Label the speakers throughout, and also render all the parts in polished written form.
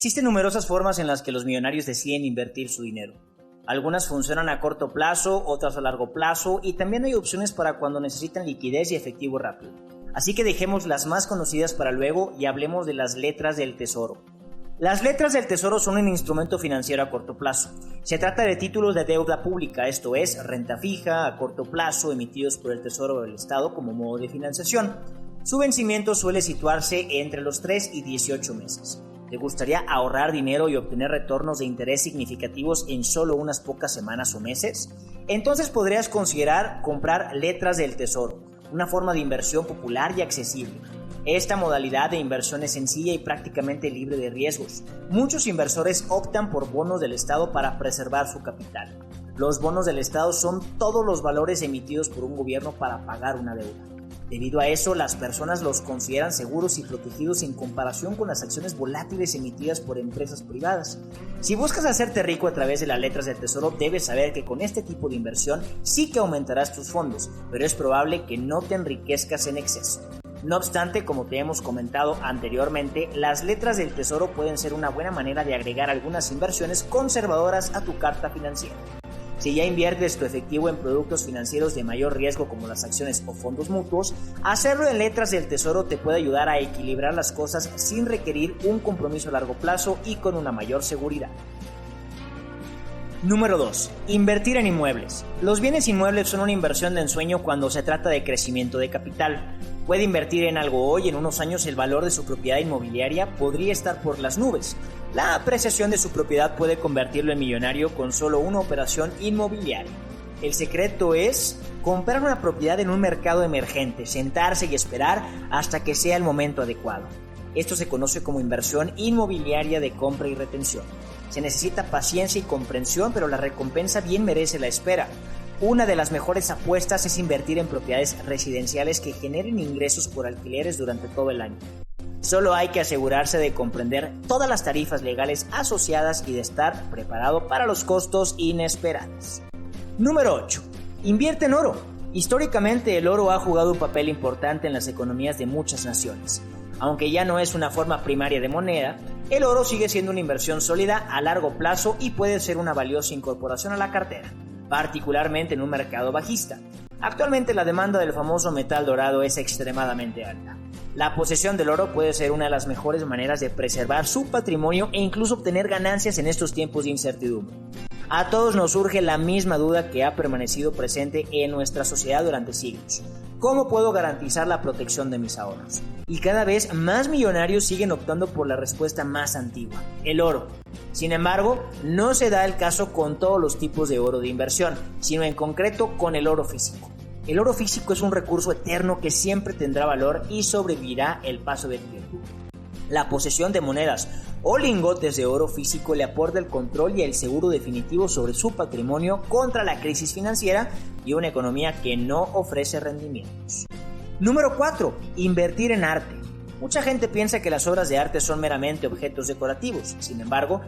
Speaker 1: Existen numerosas formas en las que los millonarios deciden invertir su dinero. Algunas funcionan a corto plazo, otras a largo plazo, y también hay opciones para cuando necesitan liquidez y efectivo rápido. Así que dejemos las más conocidas para luego y hablemos de las letras del tesoro. Las letras del tesoro son un instrumento financiero a corto plazo. Se trata de títulos de deuda pública, esto es, renta fija a corto plazo emitidos por el Tesoro del Estado como modo de financiación. Su vencimiento suele situarse entre los 3 y 18 meses. ¿Te gustaría ahorrar dinero y obtener retornos de interés significativos en solo unas pocas semanas o meses? Entonces podrías considerar comprar letras del tesoro, una forma de inversión popular y accesible. Esta modalidad de inversión es sencilla y prácticamente libre de riesgos. Muchos inversores optan por bonos del Estado para preservar su capital. Los bonos del Estado son todos los valores emitidos por un gobierno para pagar una deuda. Debido a eso, las personas los consideran seguros y protegidos en comparación con las acciones volátiles emitidas por empresas privadas. Si buscas hacerte rico a través de las letras del tesoro, debes saber que con este tipo de inversión sí que aumentarás tus fondos, pero es probable que no te enriquezcas en exceso. No obstante, como te hemos comentado anteriormente, las letras del tesoro pueden ser una buena manera de agregar algunas inversiones conservadoras a tu carta financiera. Si ya inviertes tu efectivo en productos financieros de mayor riesgo como las acciones o fondos mutuos, hacerlo en letras del tesoro te puede ayudar a equilibrar las cosas sin requerir un compromiso a largo plazo y con una mayor seguridad. Número 2. Invertir en inmuebles. Los bienes inmuebles son una inversión de ensueño cuando se trata de crecimiento de capital. Puede invertir en algo hoy, en unos años el valor de su propiedad inmobiliaria podría estar por las nubes. La apreciación de su propiedad puede convertirlo en millonario con solo una operación inmobiliaria. El secreto es comprar una propiedad en un mercado emergente, sentarse y esperar hasta que sea el momento adecuado. Esto se conoce como inversión inmobiliaria de compra y retención. Se necesita paciencia y comprensión, pero la recompensa bien merece la espera. Una de las mejores apuestas es invertir en propiedades residenciales que generen ingresos por alquileres durante todo el año. Solo hay que asegurarse de comprender todas las tarifas legales asociadas y de estar preparado para los costos inesperados. Número 8. Invierte en oro. Históricamente el oro ha jugado un papel importante en las economías de muchas naciones. Aunque ya no es una forma primaria de moneda, el oro sigue siendo una inversión sólida a largo plazo y puede ser una valiosa incorporación a la cartera, particularmente en un mercado bajista. Actualmente la demanda del famoso metal dorado es extremadamente alta. La posesión del oro puede ser una de las mejores maneras de preservar su patrimonio e incluso obtener ganancias en estos tiempos de incertidumbre. A todos nos surge la misma duda que ha permanecido presente en nuestra sociedad durante siglos. ¿Cómo puedo garantizar la protección de mis ahorros? Y cada vez más millonarios siguen optando por la respuesta más antigua, el oro. Sin embargo, no se da el caso con todos los tipos de oro de inversión, sino en concreto con el oro físico. El oro físico es un recurso eterno que siempre tendrá valor y sobrevivirá el paso del tiempo. La posesión de monedas o lingotes de oro físico le aporta el control y el seguro definitivo sobre su patrimonio contra la crisis financiera y una economía que no ofrece rendimientos. Número 4. Invertir en arte. Mucha gente piensa que las obras de arte son meramente objetos decorativos. Sin embargo,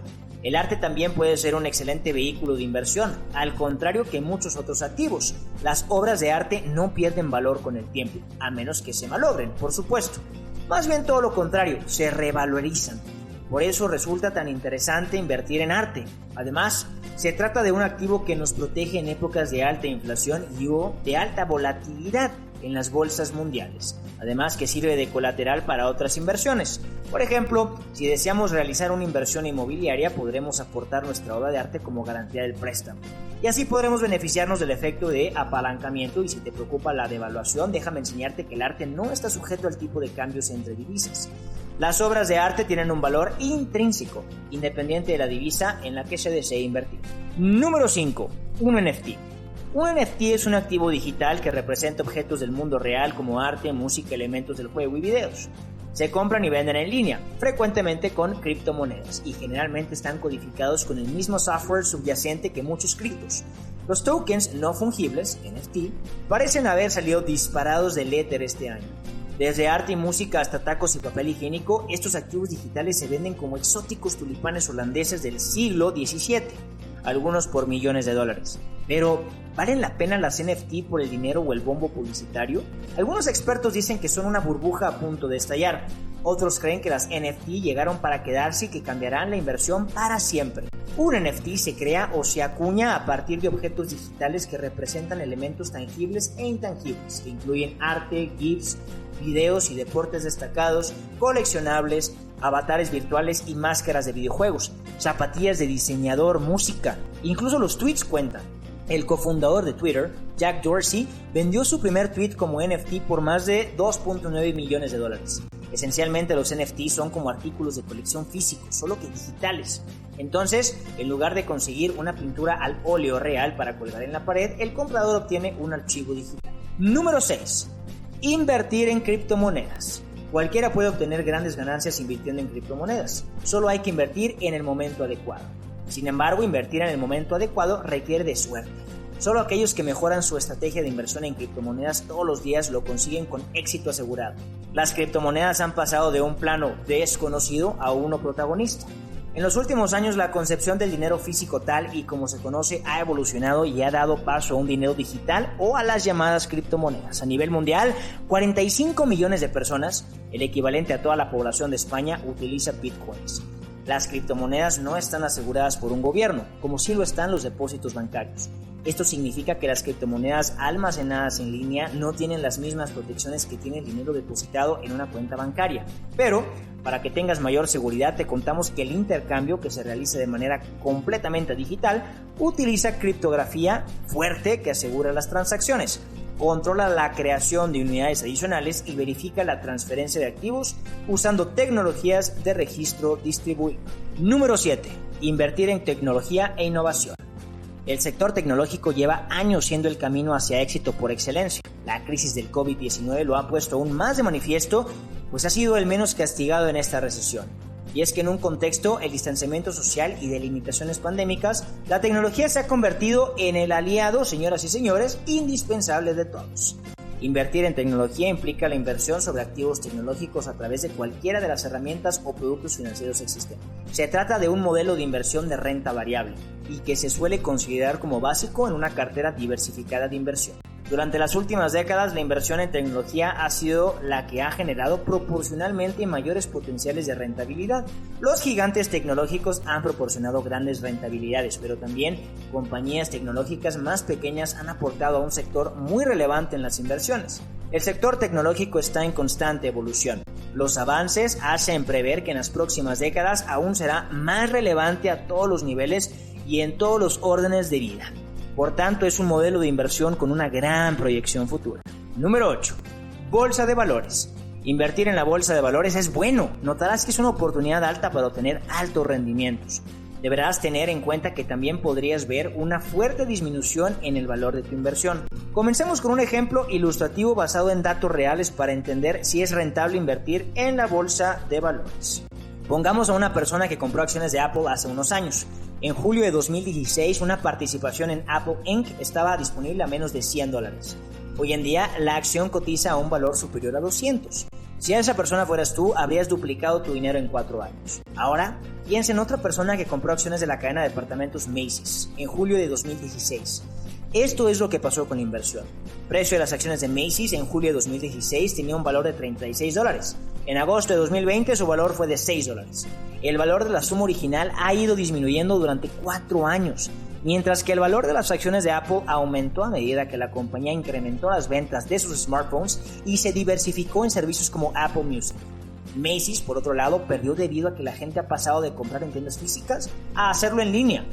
Speaker 1: el arte también puede ser un excelente vehículo de inversión, al contrario que muchos otros activos. Las obras de arte no pierden valor con el tiempo, a menos que se malogren, por supuesto. Más bien todo lo contrario, se revalorizan. Por eso resulta tan interesante invertir en arte. Además, se trata de un activo que nos protege en épocas de alta inflación y o de alta volatilidad en las bolsas mundiales. Además que sirve de colateral para otras inversiones. Por ejemplo, si deseamos realizar una inversión inmobiliaria, podremos aportar nuestra obra de arte como garantía del préstamo. Y así podremos beneficiarnos del efecto de apalancamiento. Y si te preocupa la devaluación, déjame enseñarte que el arte no está sujeto al tipo de cambios entre divisas. Las obras de arte tienen un valor intrínseco, independiente de la divisa en la que se desee invertir. Número 5. Un NFT. Un NFT es un activo digital que representa objetos del mundo real como arte, música, elementos del juego y videos. Se compran y venden en línea, frecuentemente con criptomonedas, y generalmente están codificados con el mismo software subyacente que muchos criptos. Los tokens no fungibles, NFT, parecen haber salido disparados del éter este año. Desde arte y música hasta tacos y papel higiénico, estos activos digitales se venden como exóticos tulipanes holandeses del siglo XVII, algunos por millones de dólares. Pero, ¿valen la pena las NFT por el dinero o el bombo publicitario? Algunos expertos dicen que son una burbuja a punto de estallar. Otros creen que las NFT llegaron para quedarse y que cambiarán la inversión para siempre. Un NFT se crea o se acuña a partir de objetos digitales que representan elementos tangibles e intangibles, que incluyen arte, GIFs, videos y deportes destacados, coleccionables, avatares virtuales y máscaras de videojuegos, zapatillas de diseñador, música, incluso los tweets cuentan. El cofundador de Twitter, Jack Dorsey, vendió su primer tweet como NFT por más de $2.9 millones. Esencialmente los NFT son como artículos de colección físicos, solo que digitales. Entonces, en lugar de conseguir una pintura al óleo real para colgar en la pared, el comprador obtiene un archivo digital. Número 6. Invertir en criptomonedas. Cualquiera puede obtener grandes ganancias invirtiendo en criptomonedas, solo hay que invertir en el momento adecuado. Sin embargo, invertir en el momento adecuado requiere de suerte. Solo aquellos que mejoran su estrategia de inversión en criptomonedas todos los días lo consiguen con éxito asegurado. Las criptomonedas han pasado de un plano desconocido a uno protagonista. En los últimos años, la concepción del dinero físico tal y como se conoce ha evolucionado y ha dado paso a un dinero digital o a las llamadas criptomonedas. A nivel mundial, 45 millones de personas, el equivalente a toda la población de España, utiliza bitcoins. Las criptomonedas no están aseguradas por un gobierno, como sí lo están los depósitos bancarios. Esto significa que las criptomonedas almacenadas en línea no tienen las mismas protecciones que tiene el dinero depositado en una cuenta bancaria. Pero, para que tengas mayor seguridad, te contamos que el intercambio, que se realiza de manera completamente digital, utiliza criptografía fuerte que asegura las transacciones, controla la creación de unidades adicionales y verifica la transferencia de activos usando tecnologías de registro distribuido. Número 7. Invertir en tecnología e innovación. El sector tecnológico lleva años siendo el camino hacia éxito por excelencia. La crisis del COVID-19 lo ha puesto aún más de manifiesto, pues ha sido el menos castigado en esta recesión. Y es que en un contexto, el distanciamiento social y de limitaciones pandémicas, la tecnología se ha convertido en el aliado, señoras y señores, indispensable de todos. Invertir en tecnología implica la inversión sobre activos tecnológicos a través de cualquiera de las herramientas o productos financieros existentes. Se trata de un modelo de inversión de renta variable y que se suele considerar como básico en una cartera diversificada de inversión. Durante las últimas décadas, la inversión en tecnología ha sido la que ha generado proporcionalmente mayores potenciales de rentabilidad. Los gigantes tecnológicos han proporcionado grandes rentabilidades, pero también compañías tecnológicas más pequeñas han aportado a un sector muy relevante en las inversiones. El sector tecnológico está en constante evolución. Los avances hacen prever que en las próximas décadas aún será más relevante a todos los niveles y en todos los órdenes de vida. Por tanto, es un modelo de inversión con una gran proyección futura. Número 8. Bolsa de valores. Invertir en la bolsa de valores es bueno. Notarás que es una oportunidad alta para obtener altos rendimientos. Deberás tener en cuenta que también podrías ver una fuerte disminución en el valor de tu inversión. Comencemos con un ejemplo ilustrativo basado en datos reales para entender si es rentable invertir en la bolsa de valores. Pongamos a una persona que compró acciones de Apple hace unos años. En julio de 2016, una participación en Apple Inc. estaba disponible a menos de $100. Hoy en día, la acción cotiza a un valor superior a 200. Si a esa persona fueras tú, habrías duplicado tu dinero en 4 años. Ahora, piensa en otra persona que compró acciones de la cadena de departamentos Macy's en julio de 2016. Esto es lo que pasó con la inversión. Precio de las acciones de Macy's en julio de 2016 tenía un valor de $36. En agosto de 2020 su valor fue de $6. El valor de la suma original ha ido disminuyendo durante 4 años, mientras que el valor de las acciones de Apple aumentó a medida que la compañía incrementó las ventas de sus smartphones y se diversificó en servicios como Apple Music. Macy's, por otro lado, perdió debido a que la gente ha pasado de comprar en tiendas físicas a hacerlo en línea.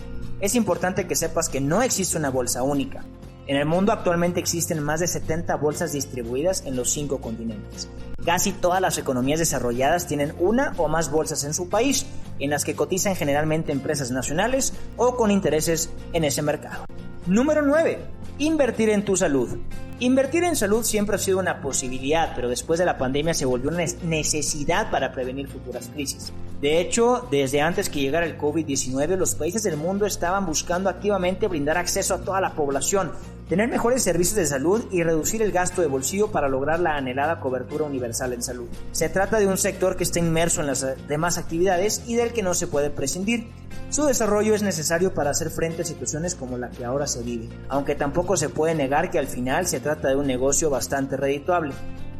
Speaker 1: Es importante que sepas que no existe una bolsa única. En el mundo actualmente existen más de 70 bolsas distribuidas en los 5 continentes. Casi todas las economías desarrolladas tienen una o más bolsas en su país, en las que cotizan generalmente empresas nacionales o con intereses en ese mercado. Número 9. Invertir en tu salud. Invertir en salud siempre ha sido una posibilidad, pero después de la pandemia se volvió una necesidad para prevenir futuras crisis. De hecho, desde antes que llegara el COVID-19, los países del mundo estaban buscando activamente brindar acceso a toda la población, tener mejores servicios de salud y reducir el gasto de bolsillo para lograr la anhelada cobertura universal en salud. Se trata de un sector que está inmerso en las demás actividades y del que no se puede prescindir. Su desarrollo es necesario para hacer frente a situaciones como la que ahora se vive, aunque tampoco se puede negar que al final se trata de un negocio bastante redituable.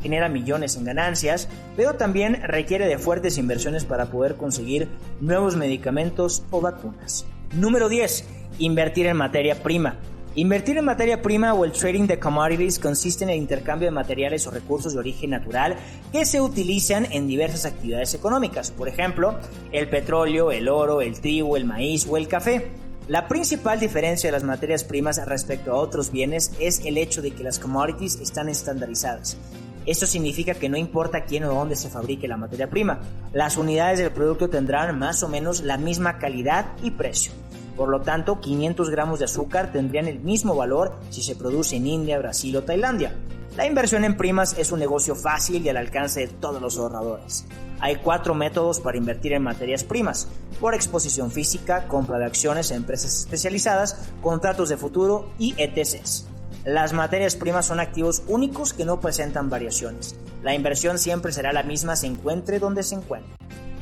Speaker 1: genera millones en ganancias, pero también requiere de fuertes inversiones para poder conseguir nuevos medicamentos o vacunas. Número 10. Invertir en materia prima. Invertir en materia prima o el trading de commodities consiste en el intercambio de materiales o recursos de origen natural que se utilizan en diversas actividades económicas, por ejemplo, el petróleo, el oro, el trigo, el maíz o el café. La principal diferencia de las materias primas respecto a otros bienes es el hecho de que las commodities están estandarizadas. Esto significa que no importa quién o dónde se fabrique la materia prima, las unidades del producto tendrán más o menos la misma calidad y precio. Por lo tanto, 500 gramos de azúcar tendrían el mismo valor si se produce en India, Brasil o Tailandia. La inversión en primas es un negocio fácil y al alcance de todos los ahorradores. Hay 4 métodos para invertir en materias primas: por exposición física, compra de acciones en empresas especializadas, contratos de futuro y ETCs. Las materias primas son activos únicos que no presentan variaciones. La inversión siempre será la misma se encuentre donde se encuentre.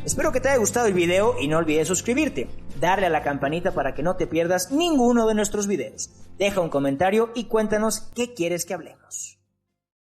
Speaker 1: Espero que te haya gustado el video y no olvides suscribirte, darle a la campanita para que no te pierdas ninguno de nuestros videos. Deja un comentario y cuéntanos qué quieres que hablemos.